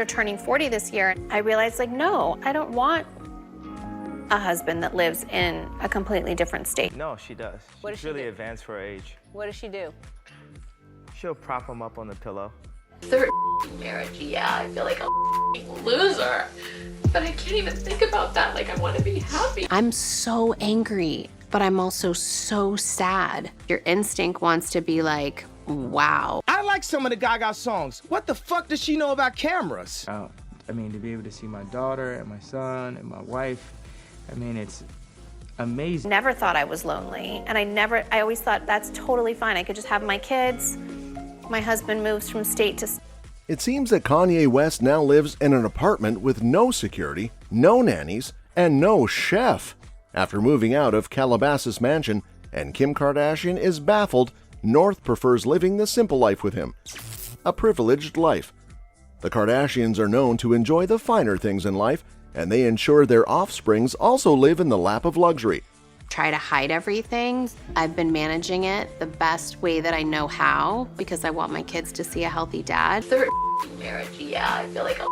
after turning 40 this year, I realized, like, no, I don't want a husband that lives in a completely different state. No, she does. She's really advanced for her age. What does she do? She'll prop him up on the pillow. Third marriage, yeah, I feel like a loser. But I can't even think about that. Like, I want to be happy. I'm so angry, but I'm also so sad. Your instinct wants to be like, wow. I like some of the Gaga songs. What the fuck does she know about cameras? I mean, to be able to see my daughter and my son and my wife, I mean, it's amazing. Never thought I was lonely, and I always thought that's totally fine. I could just have my kids. My husband moves from state to state. It seems that Kanye West now lives in an apartment with no security, no nannies, and no chef. After moving out of Calabasas mansion, and Kim Kardashian is baffled, North prefers living the simple life with him. A privileged life. The Kardashians are known to enjoy the finer things in life, and they ensure their offsprings also live in the lap of luxury. Try to hide everything. I've been managing it the best way that I know how because I want my kids to see a healthy dad. Third marriage, yeah, I feel like a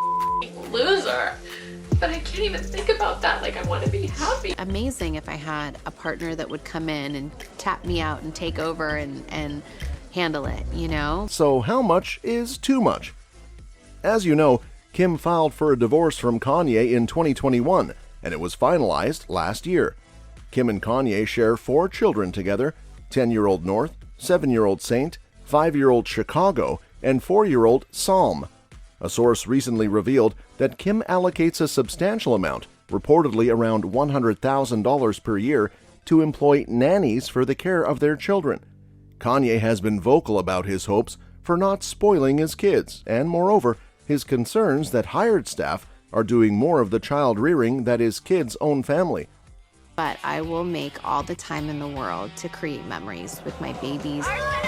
loser. But I can't even think about that. Like, I want to be happy. Amazing if I had a partner that would come in and tap me out and take over and handle it, you know? So how much is too much? As you know, Kim filed for a divorce from Kanye in 2021, and it was finalized last year. Kim and Kanye share 4 children together, 10-year-old North, 7-year-old Saint, 5-year-old Chicago, and 4-year-old Psalm. A source recently revealed that Kim allocates a substantial amount, reportedly around $100,000 per year, to employ nannies for the care of their children. Kanye has been vocal about his hopes for not spoiling his kids, and moreover, his concerns that hired staff are doing more of the child rearing that is kids' own family. But I will make all the time in the world to create memories with my babies.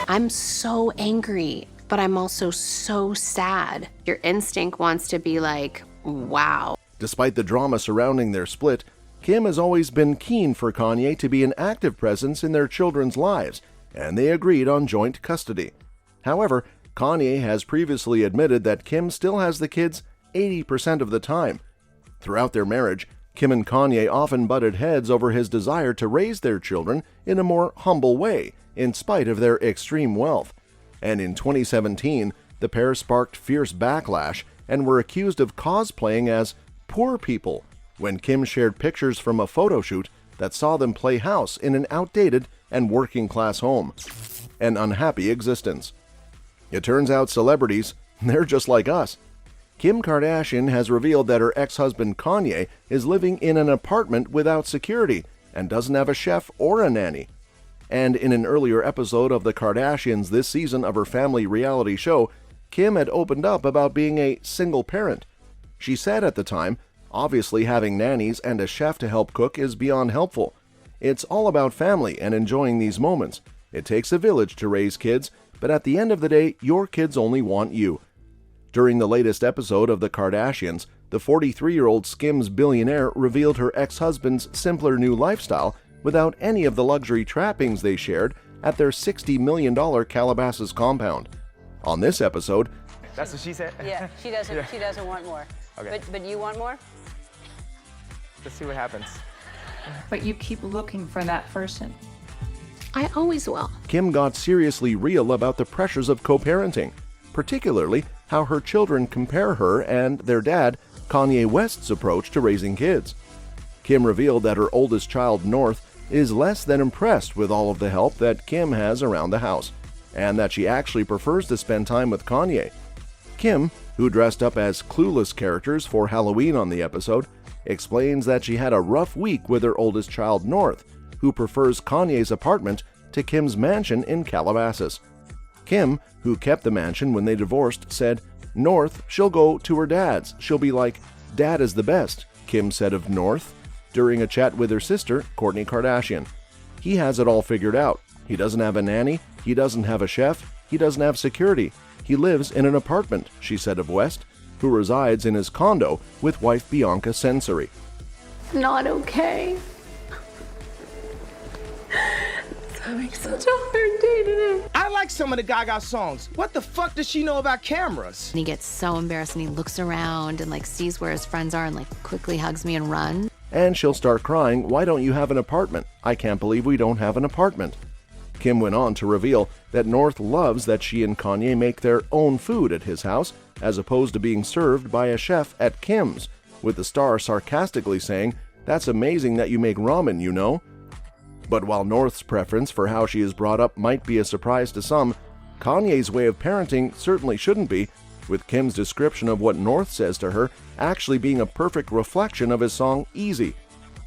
I'm so angry, but I'm also so sad. Your instinct wants to be like, wow. Despite the drama surrounding their split, Kim has always been keen for Kanye to be an active presence in their children's lives, and they agreed on joint custody. However, Kanye has previously admitted that Kim still has the kids 80% of the time. Throughout their marriage, Kim and Kanye often butted heads over his desire to raise their children in a more humble way, in spite of their extreme wealth. And in 2017, the pair sparked fierce backlash and were accused of cosplaying as poor people when Kim shared pictures from a photo shoot that saw them play house in an outdated and working-class home. An unhappy existence. It turns out celebrities, they're just like us. Kim Kardashian has revealed that her ex-husband Kanye is living in an apartment without security and doesn't have a chef or a nanny. And in an earlier episode of The Kardashians this season of her family reality show, Kim had opened up about being a single parent. She said at the time, obviously having nannies and a chef to help cook is beyond helpful. It's all about family and enjoying these moments. It takes a village to raise kids, but at the end of the day, your kids only want you. During the latest episode of The Kardashians, the 43-year-old Skims billionaire revealed her ex-husband's simpler new lifestyle without any of the luxury trappings they shared at their $60 million Calabasas compound. On this episode, That's what she said? Yeah, she doesn't. Yeah. She doesn't want more. Okay. But you want more? Let's see what happens. But you keep looking for that person. I always will. Kim got seriously real about the pressures of co-parenting, particularly how her children compare her and their dad, Kanye West's approach to raising kids. Kim revealed that her oldest child, North, is less than impressed with all of the help that Kim has around the house, and that she actually prefers to spend time with Kanye. Kim, who dressed up as clueless characters for Halloween on the episode, explains that she had a rough week with her oldest child, North, who prefers Kanye's apartment to Kim's mansion in Calabasas. Kim, who kept the mansion when they divorced, said, "North, she'll go to her dad's. She'll be like, 'Dad is the best,'" Kim said of North during a chat with her sister, Kourtney Kardashian. "He has it all figured out. He doesn't have a nanny, he doesn't have a chef, he doesn't have security. He lives in an apartment," she said of West, who resides in his condo with wife Bianca Not okay. having such a hard day today. I like some of the Gaga songs. What the fuck does she know about cameras? And he gets so embarrassed and he looks around and like sees where his friends are and like quickly hugs me and runs. And she'll start crying, "Why don't you have an apartment? I can't believe we don't have an apartment." Kim went on to reveal that North loves that she and Kanye make their own food at his house, as opposed to being served by a chef at Kim's, with the star sarcastically saying, "That's amazing that you make ramen, you know." But while North's preference for how she is brought up might be a surprise to some, Kanye's way of parenting certainly shouldn't be, with Kim's description of what North says to her actually being a perfect reflection of his song Easy.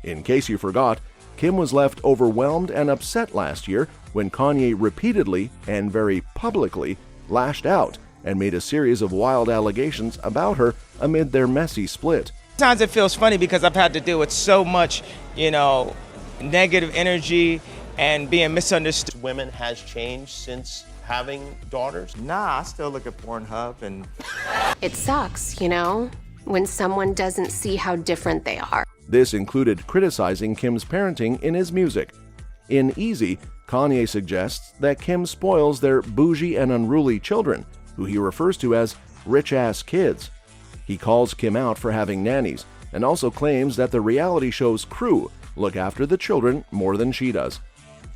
In case you forgot, Kim was left overwhelmed and upset last year when Kanye repeatedly and very publicly lashed out and made a series of wild allegations about her amid their messy split. Sometimes it feels funny because I've had to deal with so much, negative energy and being misunderstood. Women has changed since having daughters? Nah, I still look at Pornhub and... It sucks, when someone doesn't see how different they are. This included criticizing Kim's parenting in his music. In Easy, Kanye suggests that Kim spoils their bougie and unruly children, who he refers to as rich-ass kids. He calls Kim out for having nannies, and also claims that the reality show's crew look after the children more than she does.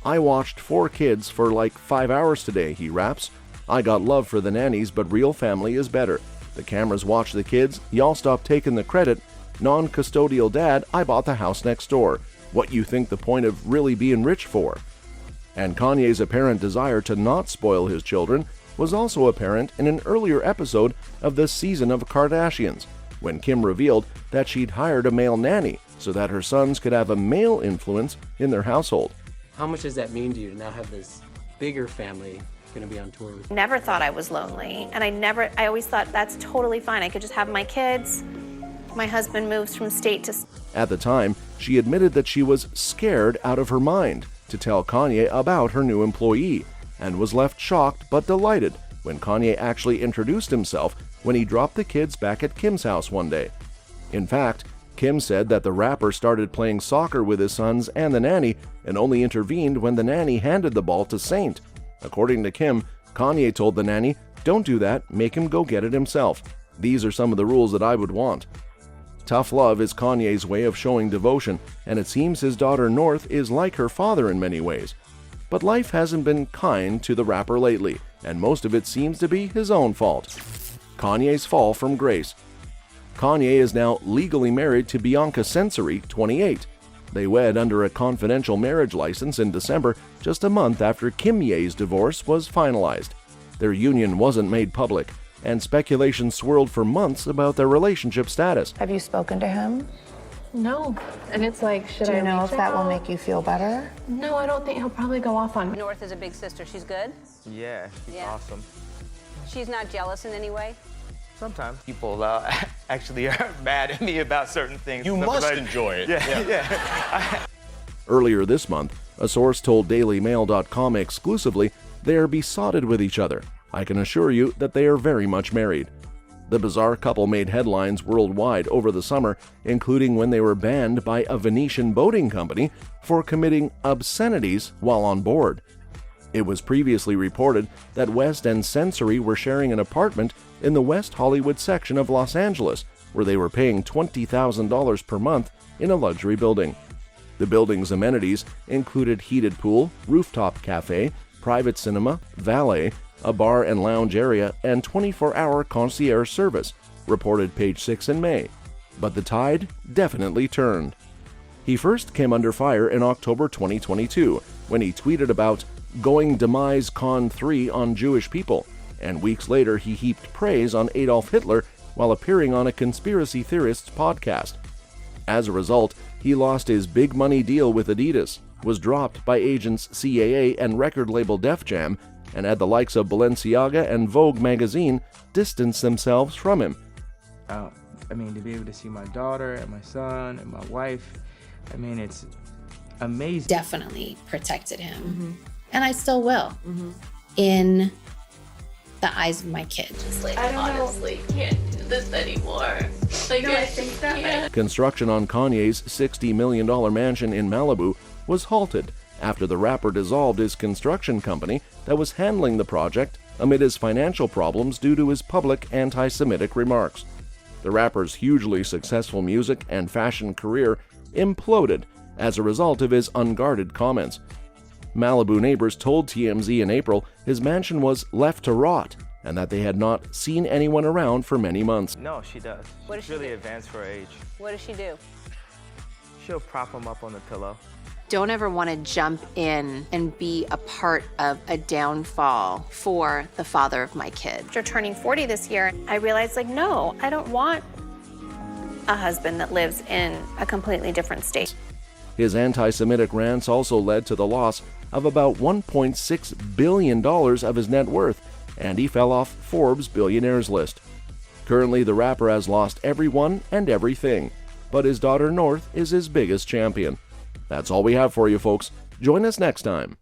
"I watched 4 kids for like 5 hours today," he raps. "I got love for the nannies, but real family is better. The cameras watch the kids, y'all stop taking the credit. Non-custodial dad, I bought the house next door. What you think the point of really being rich for?" And Kanye's apparent desire to not spoil his children was also apparent in an earlier episode of this season of Kardashians, when Kim revealed that she'd hired a male nanny so that her sons could have a male influence in their household. How much does that mean to you to now have this bigger family going to be on tour with you? Never thought I was lonely, and I always thought that's totally fine. I could just have my kids. My husband moves from state to state. At the time, she admitted that she was scared out of her mind to tell Kanye about her new employee, and was left shocked but delighted when Kanye actually introduced himself when he dropped the kids back at Kim's house one day. In fact, Kim said that the rapper started playing soccer with his sons and the nanny and only intervened when the nanny handed the ball to Saint. According to Kim, Kanye told the nanny, "Don't do that, make him go get it himself. These are some of the rules that I would want." Tough love is Kanye's way of showing devotion, and it seems his daughter North is like her father in many ways. But life hasn't been kind to the rapper lately, and most of it seems to be his own fault. Kanye's fall from grace. Kanye is now legally married to Bianca Censori, 28. They wed under a confidential marriage license in December, just a month after Kim Ye's divorce was finalized. Their union wasn't made public, and speculation swirled for months about their relationship status. Have you spoken to him? No. And it's like, should Do you I know reach if that will out? make you feel better? No, I don't think he'll probably go off on me. North is a big sister. She's good? Yeah, she's Yeah. awesome. She's not jealous in any way? Sometimes. People actually are mad at me about certain things. You Something must like- enjoy it. Yeah. Earlier this month, a source told DailyMail.com exclusively they are besotted with each other. I can assure you that they are very much married. The bizarre couple made headlines worldwide over the summer, including when they were banned by a Venetian boating company for committing obscenities while on board. It was previously reported that West and Censori were sharing an apartment in the West Hollywood section of Los Angeles, where they were paying $20,000 per month in a luxury building. The building's amenities included heated pool, rooftop cafe, private cinema, valet, a bar and lounge area, and 24-hour concierge service, reported Page 6 in May. But the tide definitely turned. He first came under fire in October 2022, when he tweeted about going demise Con 3 on Jewish people, and weeks later he heaped praise on Adolf Hitler while appearing on a conspiracy theorist's podcast. As a result, he lost his big money deal with Adidas, was dropped by agents CAA and record label Def Jam, and had the likes of Balenciaga and Vogue magazine distance themselves from him. To be able to see my daughter and my son and my wife, it's amazing. Definitely protected him. And I still will. In the eyes of my kids. Like, I honestly can't do this anymore. Like, I think that Construction on Kanye's $60 million mansion in Malibu was halted after the rapper dissolved his construction company that was handling the project amid his financial problems due to his public anti-Semitic remarks. The rapper's hugely successful music and fashion career imploded as a result of his unguarded comments. Malibu neighbors told TMZ in April his mansion was left to rot and that they had not seen anyone around for many months. No, she does. What does She's she really do? advanced for her age. What does she do? She'll prop him up on the pillow. Don't ever want to jump in and be a part of a downfall for the father of my kid. After turning 40 this year, I realized, like, no, I don't want a husband that lives in a completely different state. His anti-Semitic rants also led to the loss of about $1.6 billion of his net worth, and he fell off Forbes' billionaires list. Currently, the rapper has lost everyone and everything, but his daughter North is his biggest champion. That's all we have for you, folks. Join us next time.